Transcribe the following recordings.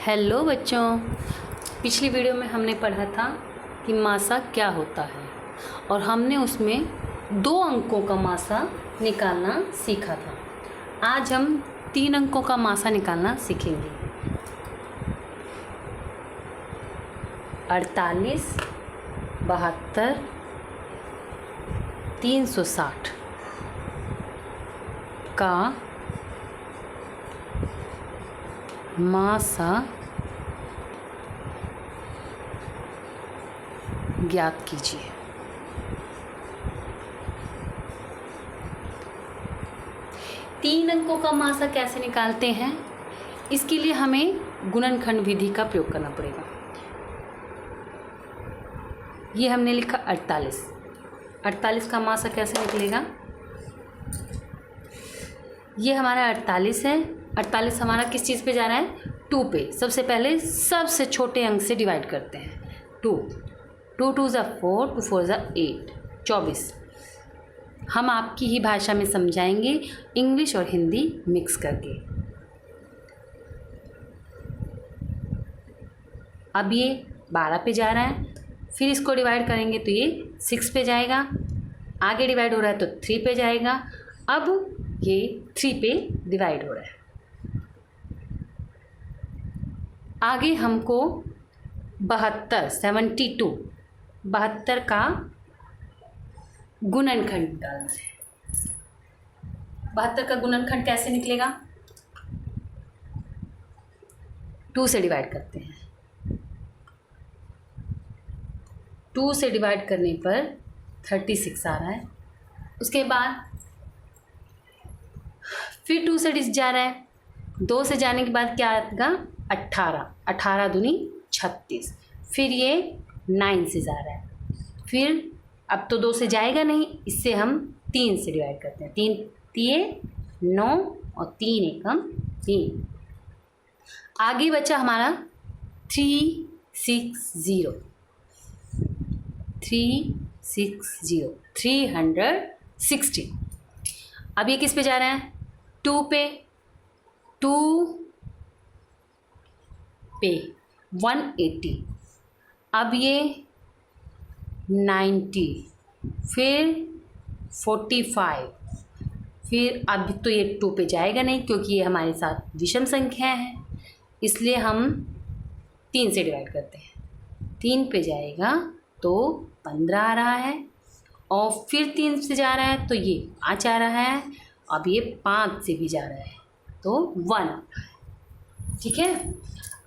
Hello बच्चों, पिछली video में हमने पढ़ा था कि मासा क्या होता है और हमने उसमें 2 अंकों का मासा निकालना सीखा था। आज हम 3 अंकों का मासा निकालना सीखेंगे। 48, 72, 360 का मासा ज्ञात कीजिए। तीन अंकों का मासा कैसे निकालते हैं, इसके लिए हमें गुणनखंड विधि का प्रयोग करना पड़ेगा। ये हमने लिखा 48। 48 का मासा कैसे निकलेगा? ये हमारा 48 है। 48 हमारा किस चीज़ पे जा रहा है? 2 पे। सबसे पहले सबसे छोटे अंक से डिवाइड करते हैं। 2 2 2 ज़ा 4, 2 4 ज़ा 8, 24। हम आपकी ही भाषा में समझाएंगे, इंग्लिश और हिंदी मिक्स करके। अब ये 12 पे जा रहा है, फिर इसको डिवाइड करेंगे तो ये 6 पे जाएगा। आगे डिवाइड हो रहा है तो 3 पे जाएगा। अब ये 3 पे डिवाइड हो रहा है। आगे हमको 72 का गुणनखंड निकालना है। 72 का गुणनखंड कैसे निकलेगा? 2 से डिवाइड करते हैं। 2 से डिवाइड करने पर 36 आ रहा है। उसके बाद फिर 2 से जा रहा है। 2 से जाने के बाद क्या आएगा? 18। 18 दूनी 36। फिर ये 9 से जा रहा है। फिर अब तो 2 से जाएगा नहीं, इससे हम 3 से डिवाइड करते हैं। 3 3 9 और 3 एकम 3। आगे बचा हमारा 360 360। अब ये किस पे जा रहा है? 2 पे। 2 पे 180। अब ये 90, फिर 45। फिर अब तो ये 2 पे जाएगा नहीं क्योंकि ये हमारे साथ विषम संख्या है, इसलिए हम 3 से डिवाइड करते हैं। 3 पे जाएगा तो 15 आ रहा है और फिर 3 से जा रहा है तो ये 5 आ रहा है। अब ये 5 से भी जा रहा है तो 1 आ रहा है। ठीक है,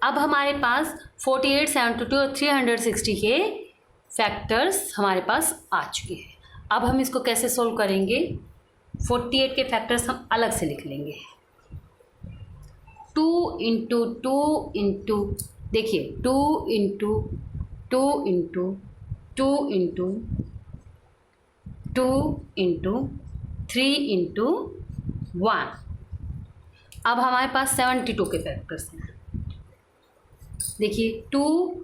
अब हमारे पास 48, 72 और 360 के फैक्टर्स हमारे पास आ चुके हैं। अब हम इसको कैसे सोल्व करेंगे? 48 के फैक्टर्स हम अलग से लिख लेंगे। 2 इंटू 2 इंटू, देखिए 2 into 2 into 2 into 2 into 3 into 1। अब हमारे पास 72 के फैक्टर्स हैं। देखिए 2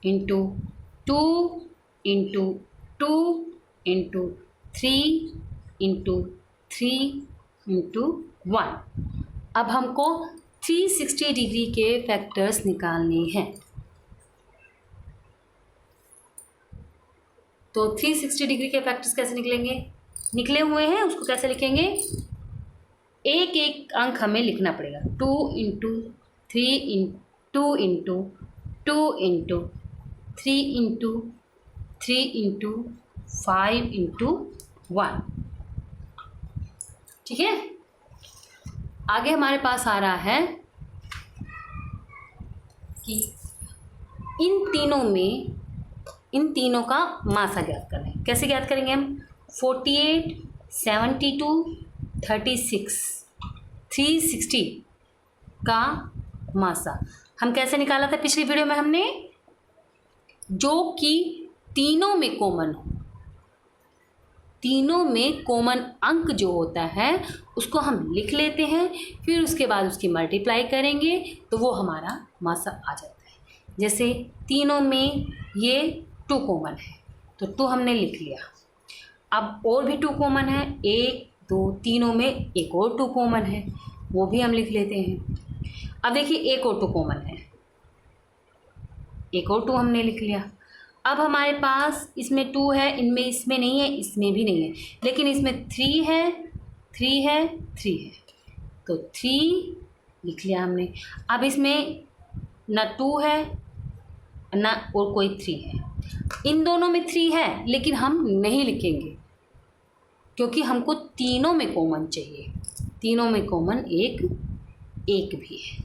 into 2 into 2 into 3 into 3 into 1। अब हमको 360 डिग्री के फैक्टर्स निकालने हैं। तो 360 डिग्री के फैक्टर्स कैसे निकलेंगे? निकले हुए हैं, उसको कैसे लिखेंगे? एक एक अंक हमें लिखना पड़ेगा। 2 into 3 2 into 2 into 3 into 3 into 5 into 1। ठीक है, आगे हमारे पास आ रहा है कि इन तीनों का मासा ज्ञात करना है। कैसे ज्ञात करेंगे हम? 48, 72, 36, 360 का मासा हम कैसे निकाला था पिछली वीडियो में हमने? जो कि तीनों में कॉमन हो, तीनों में कॉमन अंक जो होता है उसको हम लिख लेते हैं, फिर उसके बाद उसकी मल्टीप्लाई करेंगे तो वो हमारा मासा आ जाता है। जैसे तीनों में ये 2 कॉमन है तो 2 हमने लिख लिया। अब और भी 2 कॉमन है, 1 2, तीनों में एक और 2 कॉमन है, वो भी हम लिख लेते हैं। अब देखिए एक और 2 कॉमन है, एक और 2 हमने लिख लिया। अब हमारे पास इसमें 2 है, इनमें इसमें नहीं है, इसमें भी नहीं है, लेकिन इसमें 3 है, 3 है, 3 है, तो 3 लिख लिया हमने। अब इसमें ना 2 है ना और कोई 3 है, इन दोनों में 3 है लेकिन हम नहीं लिखेंगे क्योंकि हमको तीनों में कॉमन चाहिए, तीनों में कॉमन एक भी है।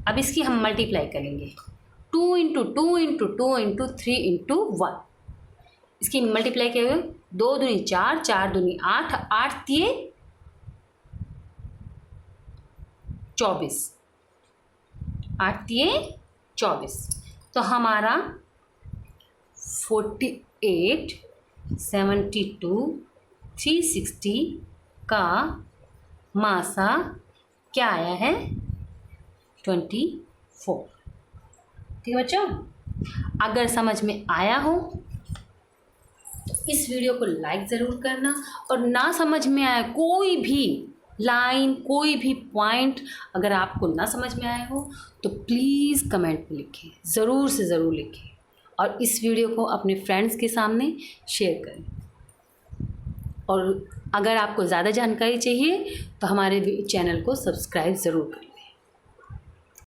अब इसकी हम मल्टीप्लाई करेंगे, 2 इंटू 2 इंटू 2 इंटू 3 इंटू 1, इसकी मल्टीप्लाई करेंगे, 2 दूनी 4, 4 दूनी 8, 8 दिए 24, 8 दिए 24, तो हमारा 48, 72, 360 का मासा क्या आया है 24। ठीक है बच्चों, अगर समझ में आया हो तो इस वीडियो को लाइक ज़रूर करना, और ना समझ में आया कोई भी लाइन, कोई भी पॉइंट अगर आपको ना समझ में आया हो तो प्लीज़ कमेंट में लिखें, ज़रूर से ज़रूर लिखें, और इस वीडियो को अपने फ्रेंड्स के सामने शेयर करें। और अगर आपको ज़्यादा जानकारी चाहिए तो हमारे चैनल को सब्सक्राइब ज़रूर करें।